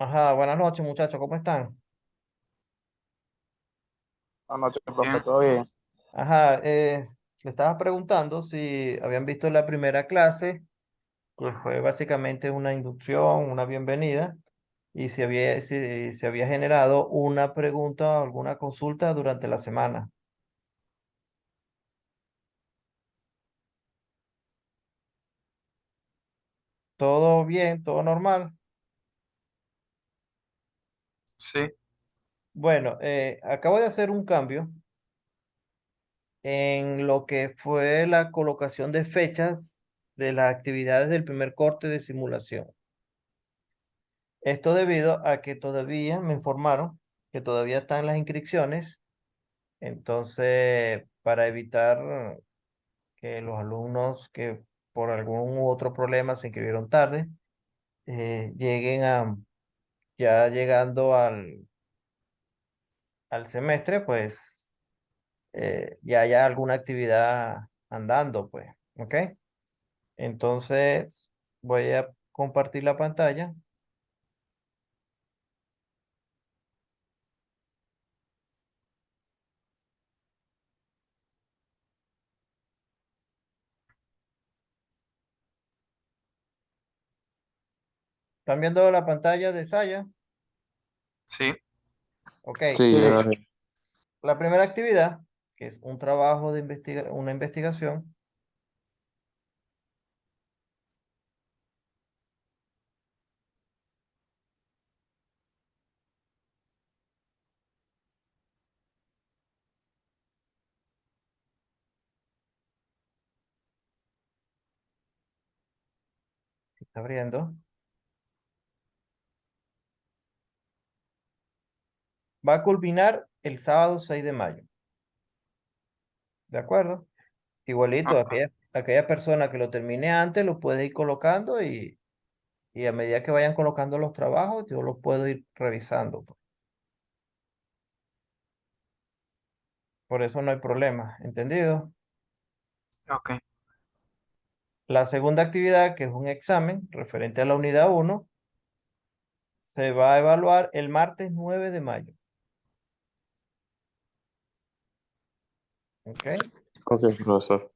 Ajá, buenas noches, muchachos, ¿cómo están? Buenas noches, profe, Bien, ¿todo bien? Ajá, le estaba preguntando si habían visto la primera clase, que fue básicamente una inducción, una bienvenida, y si se había generado una pregunta o alguna consulta durante la semana. ¿Todo bien? ¿Todo normal? sí, Bueno, acabo de hacer un cambio en lo que fue la colocación de fechas de las actividades del primer corte de simulación. Esto debido a que todavía me informaron que todavía están las inscripciones, entonces para evitar que los alumnos que por algún u otro problema se inscribieron tarde, lleguen a, ya llegando al semestre, pues ya haya alguna actividad andando, pues, ¿ok? Entonces voy a compartir la pantalla. ¿Están viendo la pantalla de Saya? sí, Ok. Sí, ya la vi. La primera actividad, que es un trabajo de una investigación, que está abriendo, va a culminar el sábado 6 de mayo. ¿De acuerdo? Igualito, ok, aquella persona que lo termine antes lo puede ir colocando y a medida que vayan colocando los trabajos, yo los puedo ir revisando, pues. Por eso no hay problema, ¿entendido? ok, La segunda actividad, que es un examen referente a la unidad uno, se va a evaluar el martes 9 de mayo. ¿Ok? Ok, profesor.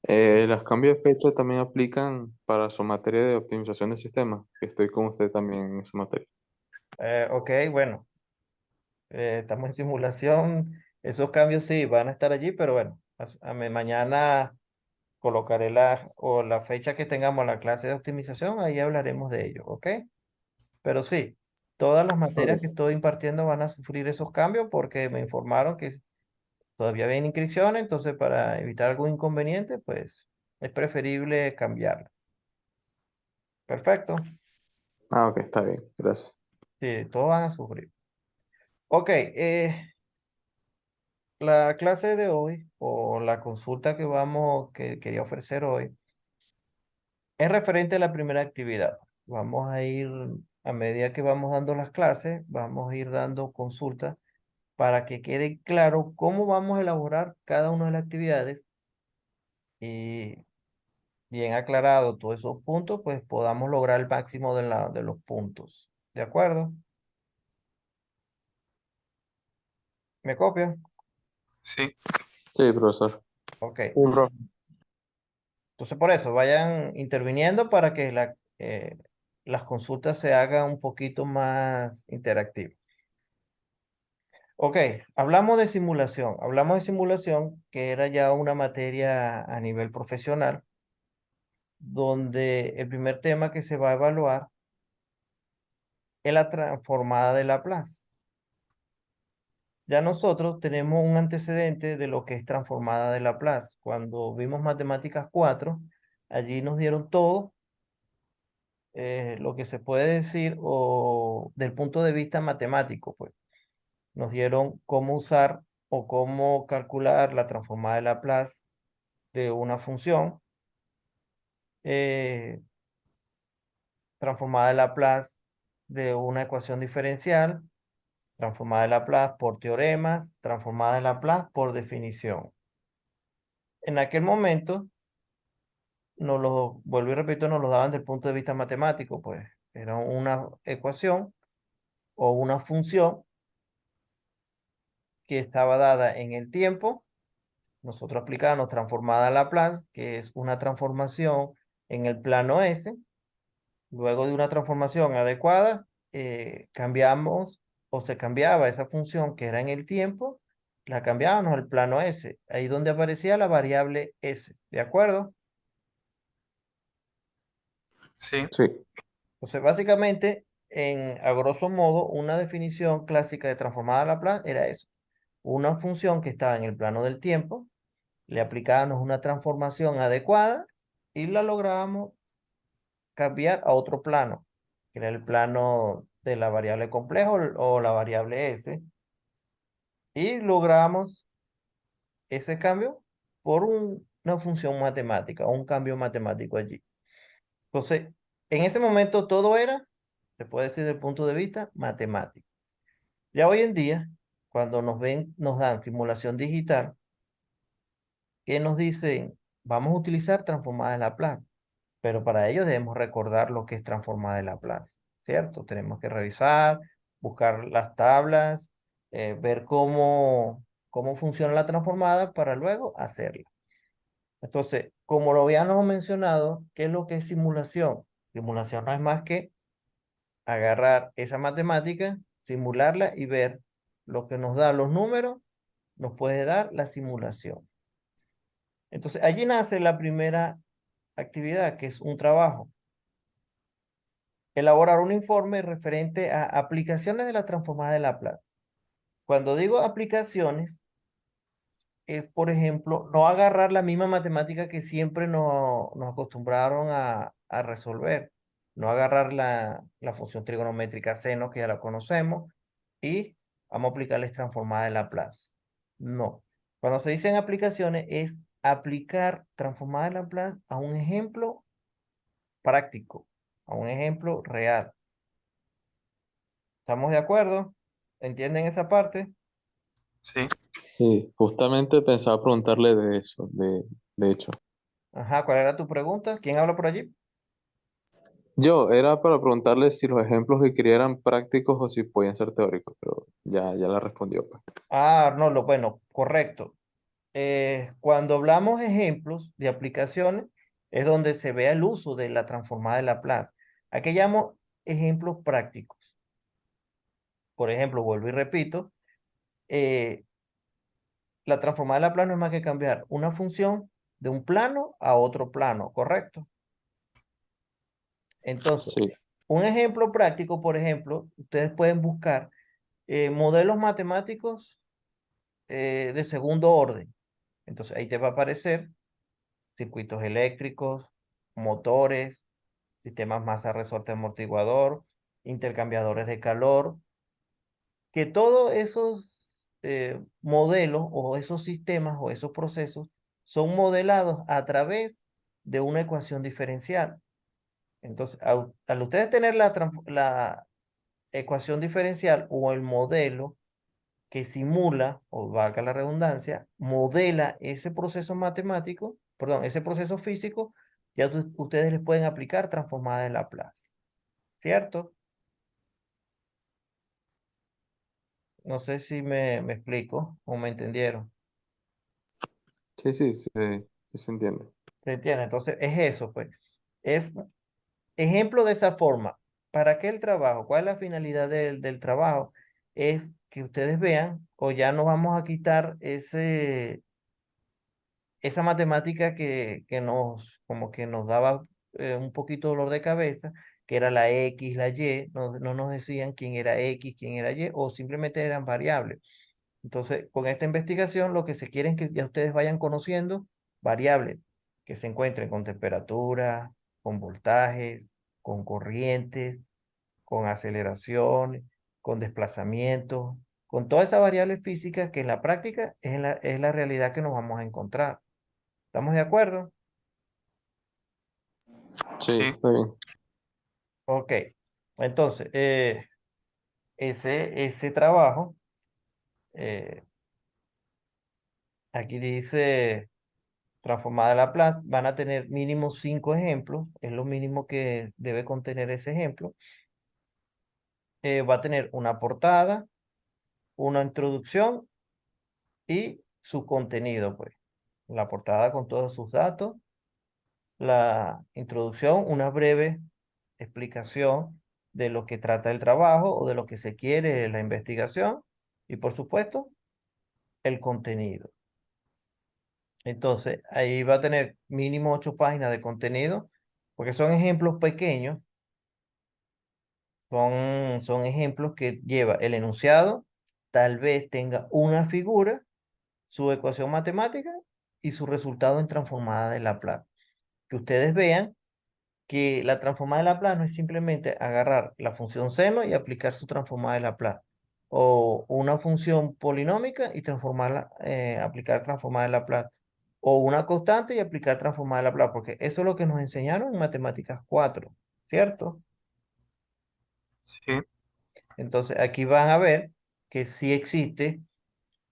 ¿Los cambios de fecha también aplican para su materia de optimización de sistemas? Que estoy con usted también en esa materia. Ok, bueno. Estamos en simulación, esos cambios sí van a estar allí, pero bueno, mañana colocaré la fecha que tengamos la clase de optimización, ahí hablaremos de ello, ¿ok? Pero sí, todas las materias que Ok. estoy impartiendo van a sufrir esos cambios porque me informaron que todavía hay inscripciones, entonces para evitar algún inconveniente, pues es preferible cambiarla. Perfecto, Ah, ok, está bien, gracias. sí, todos van a sufrir. Ok, la clase de hoy o la consulta que quería ofrecer hoy es referente a la primera actividad. Vamos a ir, a medida que vamos dando las clases, vamos a ir dando consultas para que quede claro cómo vamos a elaborar cada una de las actividades y bien aclarado todos esos puntos, pues podamos lograr el máximo de los puntos. ¿De acuerdo? ¿Me copian? sí, Sí, profesor. Ok. Sí, profe. Entonces, por eso, vayan interviniendo para que las consultas se hagan un poquito más interactivas. Ok, hablamos de simulación, que era ya una materia a nivel profesional, donde el primer tema que se va a evaluar es la transformada de Laplace. Ya nosotros tenemos un antecedente de lo que es transformada de Laplace. Cuando vimos Matemáticas 4, allí nos dieron todo lo que se puede decir o del punto de vista matemático, pues nos dieron cómo usar o cómo calcular la transformada de Laplace de una función, eh, transformada de Laplace de una ecuación diferencial, transformada de Laplace por teoremas, transformada de Laplace por definición. En aquel momento, vuelvo y repito, nos lo daban desde el punto de vista matemático, pues era una ecuación o una función que estaba dada en el tiempo. Nosotros aplicamos transformada a Laplace, que es una transformación en el plano S. Luego de una transformación adecuada, cambiamos o se cambiaba esa función que era en el tiempo, la cambiábamos al plano S, ahí donde aparecía la variable S, ¿de acuerdo? Sí, Sí, Entonces, básicamente, a grosso modo, una definición clásica de transformada a Laplace era eso. Una función que estaba en el plano del tiempo, le aplicábamos una transformación adecuada y la lográbamos cambiar a otro plano, que era el plano de la variable compleja o la variable S, y logramos ese cambio por una función matemática o un cambio matemático allí. Entonces, en ese momento todo era, se puede decir desde el punto de vista matemático. Ya hoy en día, cuando nos dan simulación digital, que nos dicen, vamos a utilizar transformada de Laplace, pero para ello debemos recordar lo que es transformada de Laplace, ¿cierto? Tenemos que revisar, buscar las tablas, ver cómo funciona la transformada para luego hacerla. Entonces, como lo habíamos mencionado, ¿qué es lo que es simulación? Simulación no es más que agarrar esa matemática, simularla y ver lo que nos da los números, nos puede dar la simulación. Entonces, allí nace la primera actividad, que es un trabajo. Elaborar un informe referente a aplicaciones de la transformada de Laplace. Cuando digo aplicaciones, es, por ejemplo, no agarrar la misma matemática que siempre nos acostumbraron a resolver. No agarrar la función trigonométrica seno, que ya la conocemos, y vamos a aplicarles transformada de Laplace. No. Cuando se dicen aplicaciones, es aplicar transformada de Laplace a un ejemplo práctico, a un ejemplo real. ¿Estamos de acuerdo? ¿Entienden esa parte? sí. sí, justamente pensaba preguntarle de eso, de hecho. Ajá, ¿cuál era tu pregunta? ¿Quién habla por allí? Yo era para preguntarle si los ejemplos que quería eran prácticos o si podían ser teóricos, pero ya la respondió, pues. Ah, Arnoldo, bueno, correcto. Cuando hablamos ejemplos de aplicaciones, es donde se ve el uso de la transformada de Laplace. Aquí llamo ejemplos prácticos. Por ejemplo, vuelvo y repito, eh, la transformada de Laplace no es más que cambiar una función de un plano a otro plano, ¿correcto? Entonces, Sí, un ejemplo práctico, por ejemplo, ustedes pueden buscar modelos matemáticos de segundo orden. Entonces, ahí te va a aparecer circuitos eléctricos, motores, sistemas masa resorte amortiguador, intercambiadores de calor, que todos esos modelos o esos sistemas o esos procesos son modelados a través de una ecuación diferencial. Entonces, al ustedes tener la ecuación diferencial o el modelo que simula, o valga la redundancia, modela ese proceso matemático, perdón, ese proceso físico, ya ustedes les pueden aplicar transformada de Laplace, ¿cierto? No sé si me explico o me entendieron. sí se entiende. ¿Se entiende? Entonces, es eso, pues. Es ejemplo de esa forma. ¿Para qué el trabajo? ¿Cuál es la finalidad del trabajo? Es que ustedes vean, o ya no vamos a quitar esa matemática que como que nos daba un poquito dolor de cabeza, que era la X, la Y, no nos decían quién era X, quién era Y, o simplemente eran variables. Entonces, con esta investigación, lo que se quiere es que ya ustedes vayan conociendo variables que se encuentren con temperatura, con voltaje, con corrientes, con aceleración, con desplazamiento, con todas esas variables físicas que en la práctica es la realidad que nos vamos a encontrar. ¿Estamos de acuerdo? Sí, Sí, está bien. Ok. Entonces, ese trabajo, eh, aquí dice transformada la Laplace, van a tener mínimo 5 ejemplos, es lo mínimo que debe contener ese ejemplo. va a tener una portada, una introducción y su contenido, pues. La portada con todos sus datos, la introducción, una breve explicación de lo que trata el trabajo o de lo que se quiere la investigación y por supuesto el contenido. Entonces, ahí va a tener mínimo 8 páginas de contenido, porque son ejemplos pequeños, son ejemplos que lleva el enunciado, tal vez tenga una figura, su ecuación matemática y su resultado en transformada de Laplace. Que ustedes vean que la transformada de Laplace no es simplemente agarrar la función seno y aplicar su transformada de Laplace, o una función polinómica y transformarla, aplicar transformada de Laplace, o una constante y aplicar transformada de Laplace, porque eso es lo que nos enseñaron en Matemáticas 4, ¿cierto? Sí. Entonces aquí van a ver que sí existe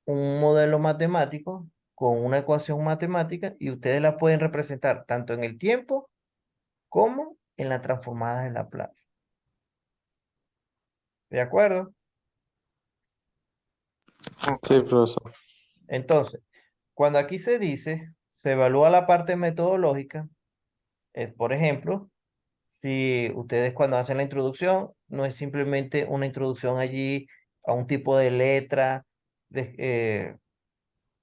un modelo matemático con una ecuación matemática y ustedes la pueden representar tanto en el tiempo como en la transformada de Laplace. ¿De acuerdo? Ok. Sí, profesor. Entonces, cuando aquí se dice, se evalúa la parte metodológica, es, por ejemplo, si ustedes cuando hacen la introducción, no es simplemente una introducción allí a un tipo de letra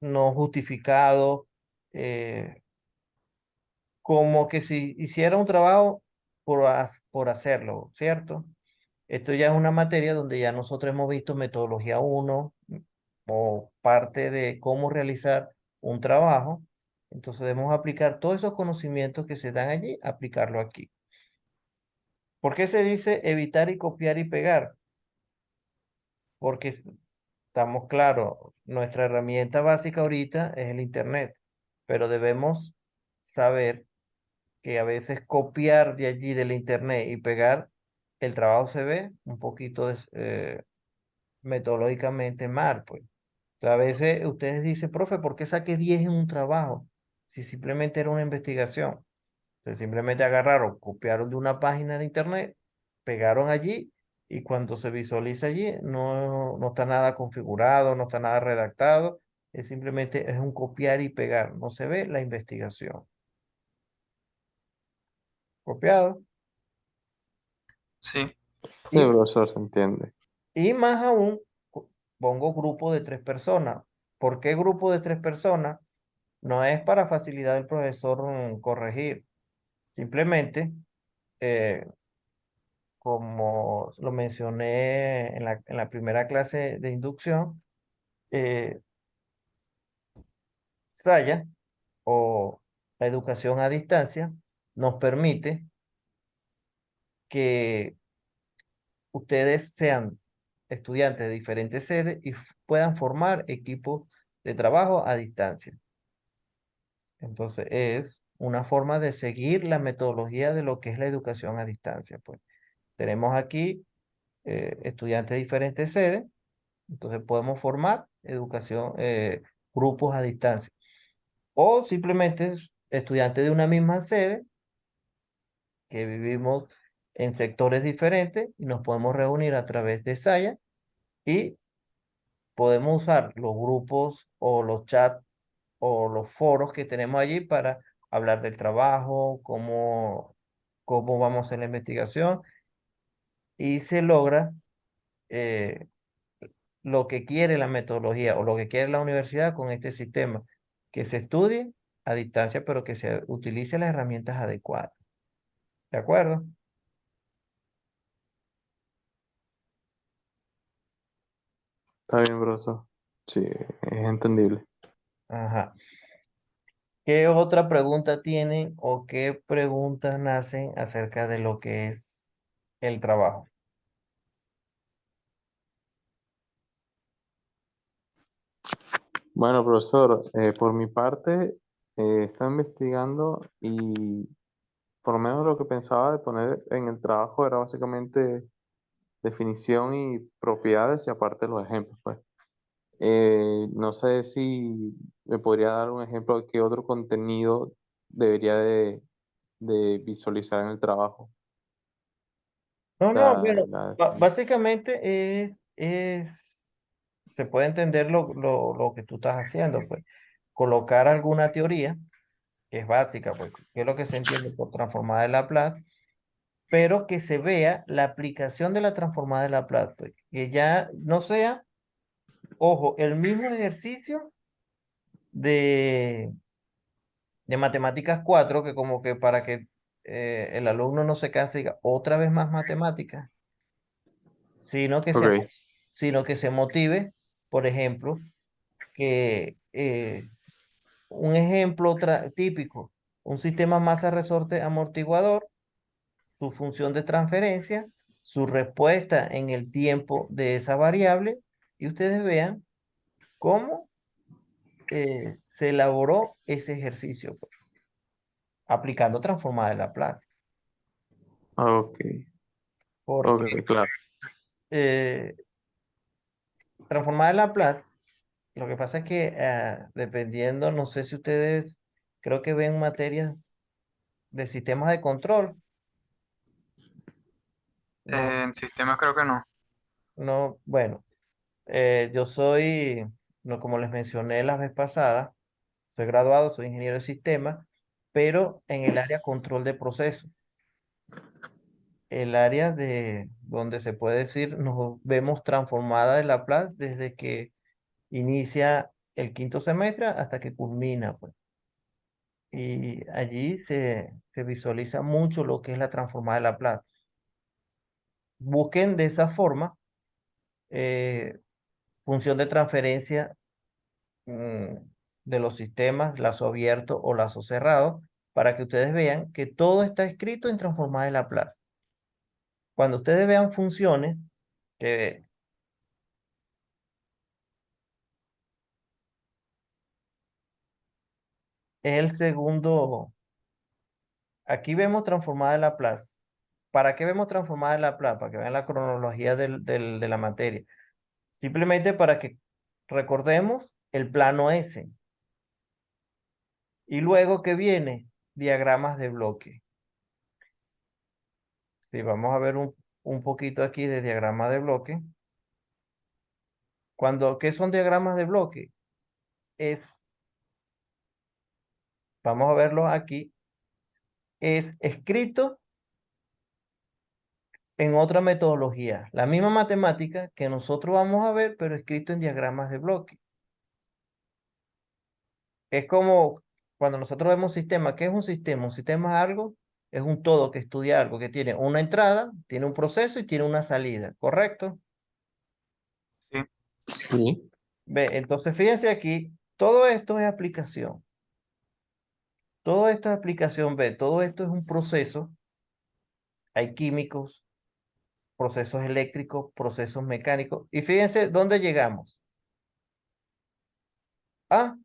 no justificado, eh, como que si hiciera un trabajo por hacerlo, ¿cierto? Esto ya es una materia donde ya nosotros hemos visto metodología 1 o parte de cómo realizar un trabajo. Entonces debemos aplicar todos esos conocimientos que se dan allí, aplicarlo aquí. ¿Por qué se dice evitar y copiar y pegar? Porque estamos claros, nuestra herramienta básica ahorita es el Internet, pero debemos saber que a veces copiar de allí del Internet y pegar, el trabajo se ve un poquito metodológicamente mal, pues. A veces ustedes dicen, profe, ¿por qué saqué 10 en un trabajo? Si simplemente era una investigación. Entonces simplemente agarraron, copiaron de una página de internet, pegaron allí y cuando se visualiza allí no está nada configurado, no está nada redactado, es simplemente es un copiar y pegar, no se ve la investigación. Copiado. Sí. Sí, Y, profesor, se entiende. y más aún, pongo grupo de 3 personas. ¿Por qué grupo de 3 personas? No es para facilitar al profesor corregir. Simplemente, eh, como lo mencioné en la primera clase de inducción, eh, SAYA o la educación a distancia nos permite que ustedes sean estudiantes de diferentes sedes y puedan formar equipos de trabajo a distancia. Entonces es una forma de seguir la metodología de lo que es la educación a distancia. Pues tenemos aquí estudiantes de diferentes sedes, entonces podemos formar grupos a distancia. O simplemente estudiantes de una misma sede que vivimos en sectores diferentes y nos podemos reunir a través de Saya y podemos usar los grupos o los chats o los foros que tenemos allí para hablar del trabajo, cómo vamos a hacer la investigación y se logra eh, lo que quiere la metodología o lo que quiere la universidad con este sistema, que se estudie a distancia, pero que se utilice las herramientas adecuadas. ¿De acuerdo? Está bien, profesor. Sí, es entendible. Ajá. ¿Qué otra pregunta tienen o qué preguntas nacen acerca de lo que es el trabajo? Bueno, profesor, por mi parte, está investigando y por lo menos lo que pensaba de poner en el trabajo era básicamente definición y propiedades y aparte los ejemplos, pues. No sé si me podría dar un ejemplo de qué otro contenido debería de visualizar en el trabajo. No, no, la, bueno, la definición. básicamente se puede entender lo que tú estás haciendo, pues. Colocar alguna teoría, que es básica, pues, que es lo que se entiende por transformada de Laplace, pero que se vea la aplicación de la transformada de Laplace, pues, que ya no sea, ojo, el mismo ejercicio de, de matemáticas 4 que como que para que el alumno no se canse y diga, otra vez más matemáticas, sino que se, Ok, sino que se motive, por ejemplo, que un ejemplo típico, un sistema masa-resorte amortiguador, su función de transferencia, su respuesta en el tiempo de esa variable, y ustedes vean cómo se elaboró ese ejercicio, pues, aplicando transformada de Laplace. ok, Porque ok, claro. eh, transformada de Laplace, lo que pasa es que dependiendo, no sé si ustedes creo que ven materias de sistemas de control, no, En sistemas creo que no. no, bueno, yo soy, no, como les mencioné la vez pasada, soy graduado, soy ingeniero de sistemas, pero en el área control de procesos, el área de donde se puede decir nos vemos transformada de Laplace desde que inicia el quinto semestre hasta que culmina, pues. Y allí se visualiza mucho lo que es la transformada de Laplace. Busquen de esa forma eh, función de transferencia mm, de los sistemas, lazo abierto o lazo cerrado, para que ustedes vean que todo está escrito en transformada de Laplace. Cuando ustedes vean funciones, que es el segundo, aquí vemos transformada de Laplace. ¿Para qué vemos transformada de Laplace? Para que vean la cronología de la materia. Simplemente para que recordemos el plano S. Y luego que viene diagramas de bloque. Si vamos a ver un poquito aquí de diagrama de bloque. ¿Qué son diagramas de bloque? Es, vamos a verlo aquí, es escrito en otra metodología. La misma matemática que nosotros vamos a ver, pero escrito en diagramas de bloque. Es como cuando nosotros vemos sistema. ¿Qué es un sistema? Un sistema es algo, es un todo que estudia algo, que tiene una entrada, tiene un proceso y tiene una salida, ¿correcto? Sí, Sí, Ve, entonces fíjense aquí, todo esto es aplicación. Todo esto es aplicación, ve, todo esto es un proceso. Hay químicos, procesos eléctricos, procesos mecánicos. Y fíjense dónde llegamos. A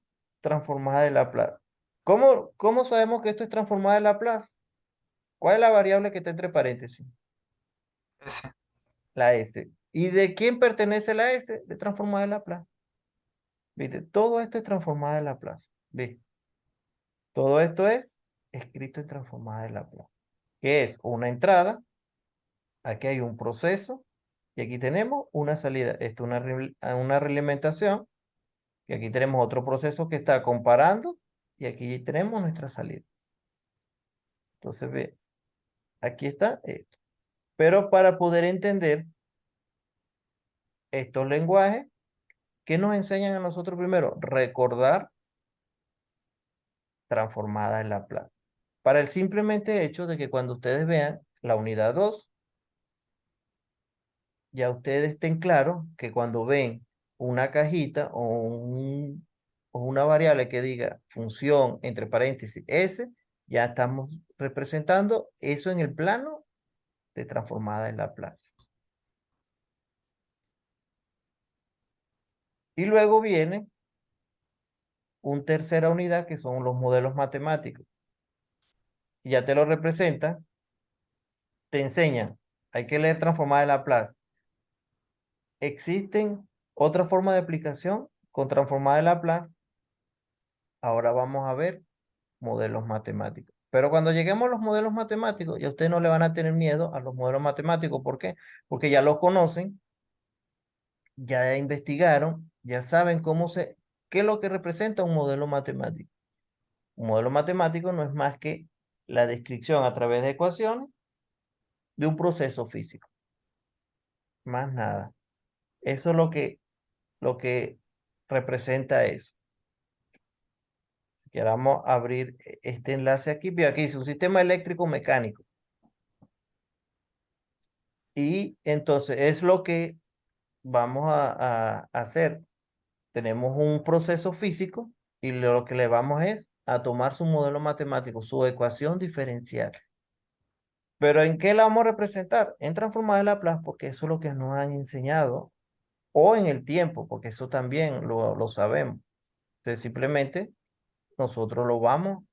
transformada de Laplace. ¿Cómo sabemos que esto es transformada de Laplace? ¿Cuál es la variable que está entre paréntesis? ese. La S. ¿Y de quién pertenece la S? De transformada de Laplace. ¿Viste? Todo esto es transformada de Laplace. ¿Viste? Todo esto es escrito en transformada de Laplace. Que es una entrada, aquí hay un proceso y aquí tenemos una salida. Esto es una realimentación. Y aquí tenemos otro proceso que está comparando y aquí tenemos nuestra salida. Entonces, ve, aquí está esto. Pero para poder entender estos lenguajes, ¿qué nos enseñan a nosotros primero? Recordar transformada en Laplace. Para el simplemente hecho de que cuando ustedes vean la unidad 2 ya ustedes estén claros que cuando ven una cajita o una variable que diga función entre paréntesis S, ya estamos representando eso en el plano de transformada en Laplace. Y luego viene una tercera unidad que son los modelos matemáticos. Y ya te lo representan, te enseñan, hay que leer transformada en Laplace. Existen otra forma de aplicación con transformada en Laplace. Ahora vamos a ver modelos matemáticos. Pero cuando lleguemos a los modelos matemáticos, ya ustedes no le van a tener miedo a los modelos matemáticos. ¿Por qué? Porque ya los conocen, ya investigaron, ya saben qué es lo que representa un modelo matemático. Un modelo matemático no es más que la descripción a través de ecuaciones de un proceso físico, más nada. Eso es lo que representa eso. Si queramos abrir este enlace aquí, veo aquí dice un sistema eléctrico mecánico. Y entonces es lo que vamos a hacer. Tenemos un proceso físico y lo que le vamos es a tomar su modelo matemático, su ecuación diferencial. Pero ¿en qué la vamos a representar? En transformada de Laplace, porque eso es lo que nos han enseñado, o en el tiempo, porque eso también lo sabemos. Entonces simplemente nosotros lo vamos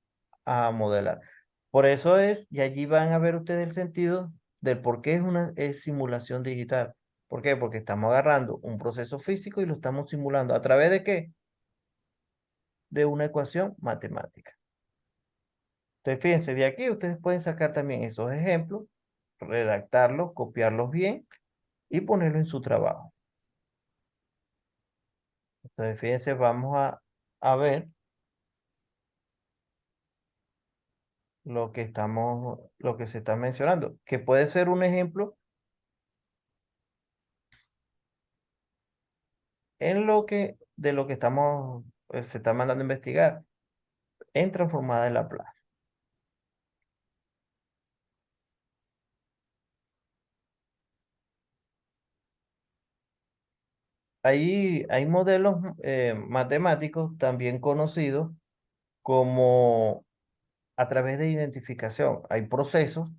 a modelar. Por eso es, y allí van a ver ustedes el sentido del por qué es simulación digital. ¿Por qué? Porque estamos agarrando un proceso físico y lo estamos simulando. ¿A través de qué? De una ecuación matemática. Entonces, fíjense, de aquí ustedes pueden sacar también esos ejemplos, redactarlos, copiarlos bien y ponerlo en su trabajo. Entonces, fíjense, vamos a ver lo que se está mencionando, que puede ser un ejemplo de lo que se está mandando a investigar en transformada de Laplace. Ahí hay modelos matemáticos también conocidos como a través de identificación. Hay procesos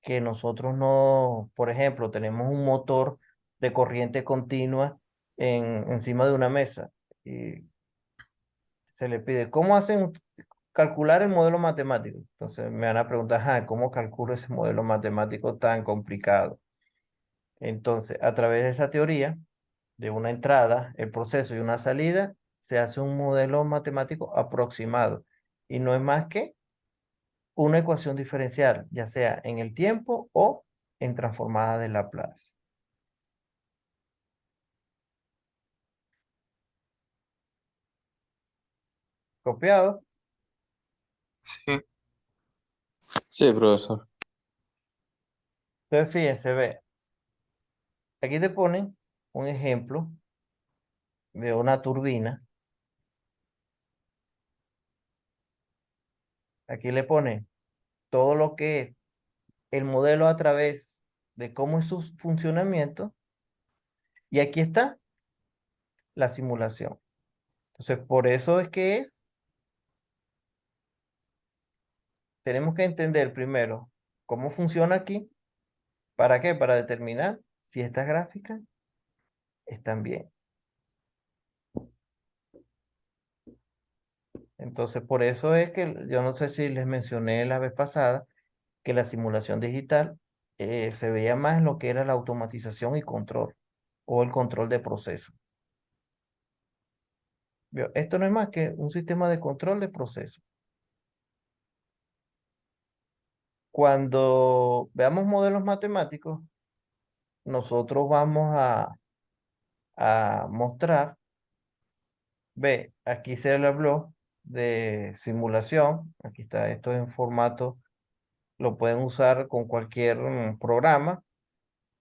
que nosotros no, por ejemplo, tenemos un motor de corriente continua encima de una mesa y se le pide, ¿cómo hacen calcular el modelo matemático? Entonces me van a preguntar, ¿cómo calculo ese modelo matemático tan complicado? Entonces, a través de esa teoría, de una entrada, el proceso y una salida, se hace un modelo matemático aproximado y no es más que una ecuación diferencial, ya sea en el tiempo o en transformada de Laplace. Copiado. Sí, Sí, profesor. Entonces, fíjense, ve, aquí te ponen un ejemplo de una turbina. Aquí le ponen todo lo que es el modelo a través de cómo es su funcionamiento. Y aquí está la simulación. Entonces, por eso es que tenemos que entender primero cómo funciona aquí. ¿Para qué? Para determinar si estas gráficas están bien. Entonces, por eso es que yo no sé si les mencioné la vez pasada que la simulación digital se veía más en lo que era la automatización y control o el control de procesos. ¿Vio? Esto no es más que un sistema de control de procesos. Cuando veamos modelos matemáticos, nosotros vamos a mostrar, ve, aquí se le habló de simulación, aquí está, esto es en formato, lo pueden usar con cualquier programa.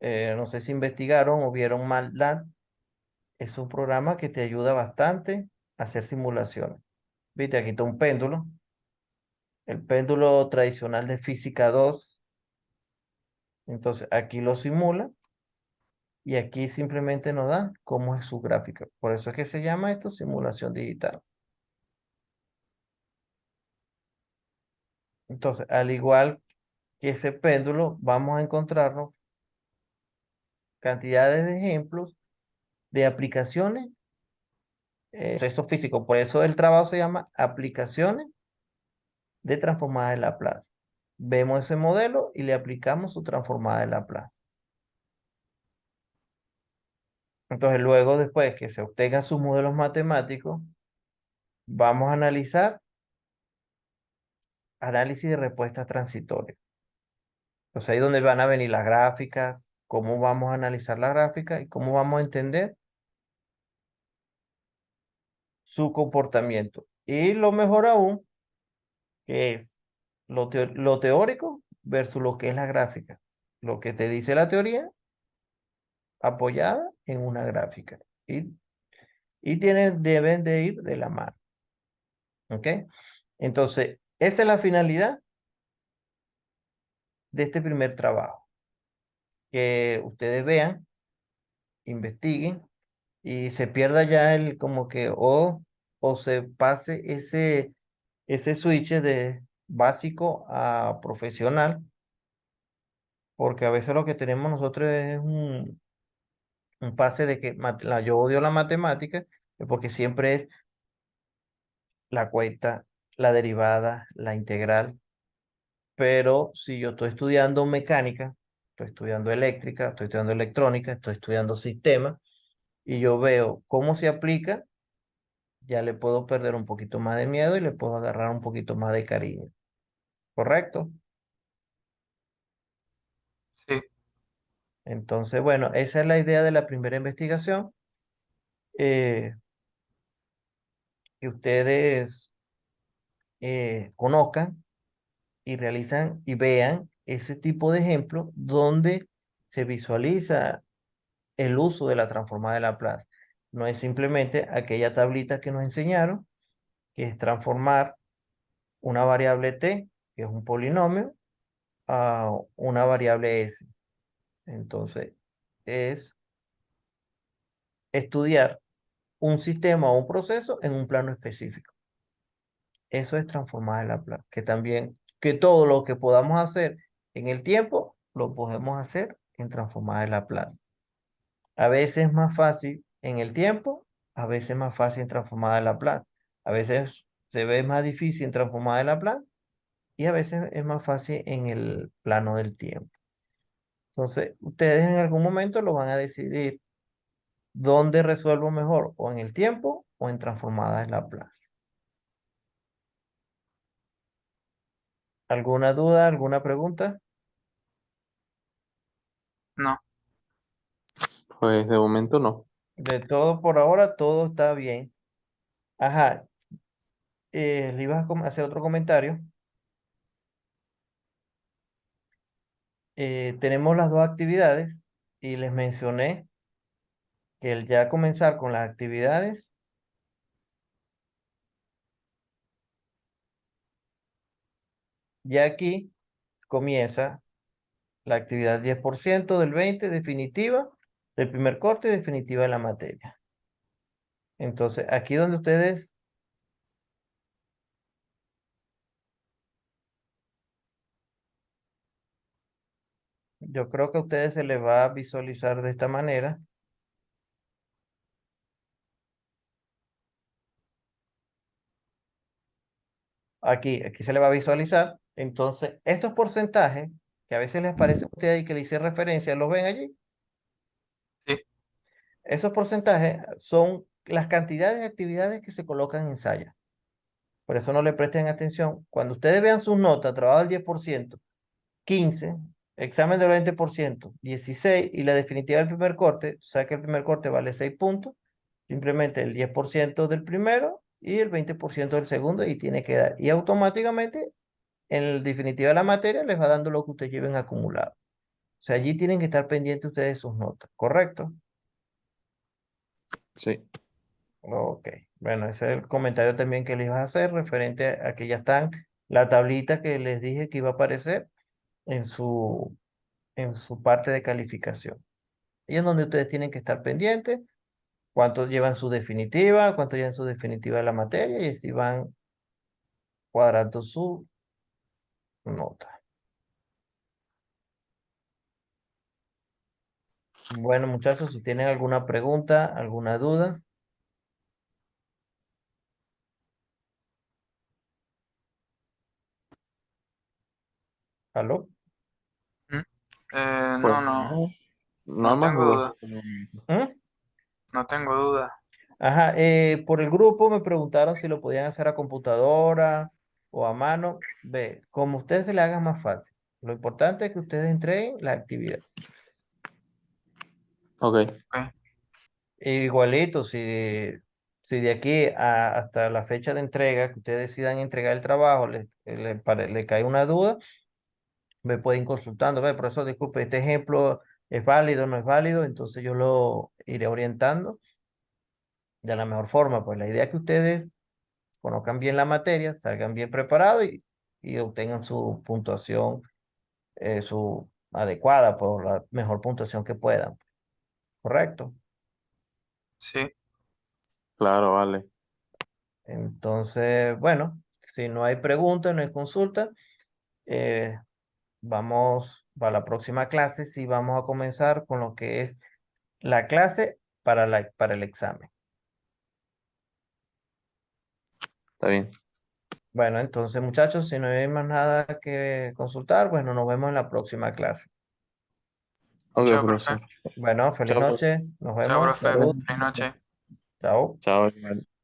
No sé si investigaron o vieron MATLAB. Es un programa que te ayuda bastante a hacer simulaciones. Viste, aquí está un péndulo, el péndulo tradicional de física 2. Entonces aquí lo simula y aquí simplemente nos da cómo es su gráfica. Por eso es que se llama esto simulación digital. Entonces, al igual que ese péndulo, vamos a encontrarnos cantidades de ejemplos de aplicaciones, procesos físicos. Por eso el trabajo se llama aplicaciones de transformada de Laplace. Vemos ese modelo y le aplicamos su transformada de Laplace. Entonces, luego, después que se obtengan sus modelos matemáticos, vamos a analizar análisis de respuestas transitorias. Entonces ahí es donde van a venir las gráficas, cómo vamos a analizar la gráfica y cómo vamos a entender su comportamiento. Y lo mejor aún, que es lo teórico versus lo que es la gráfica. Lo que te dice la teoría apoyada en una gráfica. Deben de ir de la mano. ¿Ok? Entonces, esa es la finalidad de este primer trabajo. Que ustedes vean, investiguen y se pierda ya el como que o se pase ese switch de básico a profesional, porque a veces lo que tenemos nosotros es un pase de que yo odio la matemática, porque siempre es la cuenta, la derivada, la integral. Pero si yo estoy estudiando mecánica, estoy estudiando eléctrica, estoy estudiando electrónica, estoy estudiando sistemas, y yo veo cómo se aplica, ya le puedo perder un poquito más de miedo y le puedo agarrar un poquito más de cariño. ¿Correcto? Sí, Entonces, bueno, esa es la idea de la primera investigación. eh, que ustedes conozcan y realizan y vean ese tipo de ejemplos donde se visualiza el uso de la transformada de Laplace. No es simplemente aquella tablita que nos enseñaron, que es transformar una variable t, que es un polinomio, a una variable s. Entonces, es estudiar un sistema o un proceso en un plano específico. Eso es transformar de Laplace, que también, que todo lo que podamos hacer en el tiempo, lo podemos hacer en transformar de Laplace. A veces es más fácil en el tiempo, a veces es más fácil en transformada de Laplace. A veces se ve más difícil en transformada de Laplace y a veces es más fácil en el plano del tiempo. Entonces, ustedes en algún momento lo van a decidir dónde resuelvo mejor, o en el tiempo o en transformada de Laplace. ¿Alguna duda, alguna pregunta? no. Pues de momento no. De todo por ahora, todo está bien. Ajá, le ibas a hacer otro comentario. Tenemos las dos actividades y les mencioné que el ya comenzar con las actividades, ya aquí comienza la actividad 10% del 20 definitiva, del primer corte y definitiva de la materia. Entonces, aquí donde ustedes, yo creo que a ustedes se les va a visualizar de esta manera. Aquí se le va a visualizar. Entonces, estos porcentajes que a veces les aparece a ustedes y que le hice referencia, ¿los ven allí? Sí, Esos porcentajes son las cantidades de actividades que se colocan en Saya. Por eso no le presten atención. Cuando ustedes vean sus notas, trabajo del 10%, 15, examen del 20%, 16 y la definitiva del primer corte, o sea que el primer corte vale 6 puntos, simplemente el 10% del primero y el 20% del segundo y tiene que dar. Y automáticamente en el definitiva de la materia les va dando lo que ustedes lleven acumulado. O sea, allí tienen que estar pendientes ustedes de sus notas, ¿correcto? Sí. Ok, bueno, ese es el comentario también que les iba a hacer referente a que ya están la tablita que les dije que iba a aparecer en su parte de calificación. Y es donde ustedes tienen que estar pendientes, cuánto llevan su definitiva, cuánto llevan su definitiva de la materia y así van cuadrando su nota. Bueno, muchachos, si tienen alguna pregunta, alguna duda, ¿aló? mm, Pues no, no, no, no hay no más tengo dudas duda, por el momento. ¿Mm? no tengo duda. Ajá, por el grupo me preguntaron si lo podían hacer a computadora. o a mano, ve, como a ustedes se le haga más fácil. Lo importante es que ustedes entreguen la actividad. Ok, Ok. Igualito, si de aquí hasta la fecha de entrega, que ustedes decidan entregar el trabajo, le cae una duda, me pueden ir consultando. Ve, profesor, disculpe, este ejemplo es válido, no es válido, entonces yo lo iré orientando de la mejor forma. Pues la idea es que ustedes conozcan bien la materia, salgan bien preparados y obtengan su puntuación, su adecuada, por la mejor puntuación que puedan. ¿Correcto? Sí, claro, vale. Entonces, bueno, si no hay preguntas, no hay consulta, eh, vamos para la próxima clase, sí vamos a comenzar con lo que es la clase para el examen. Está bien. Bueno, entonces muchachos, si no hay más nada que consultar, bueno, nos vemos en la próxima clase. Ok, chao, profe. profesor. Bueno, feliz Chao, profesor. noche, nos Chao, vemos, profe. salud, Buenas noches. chao. Chao, igual.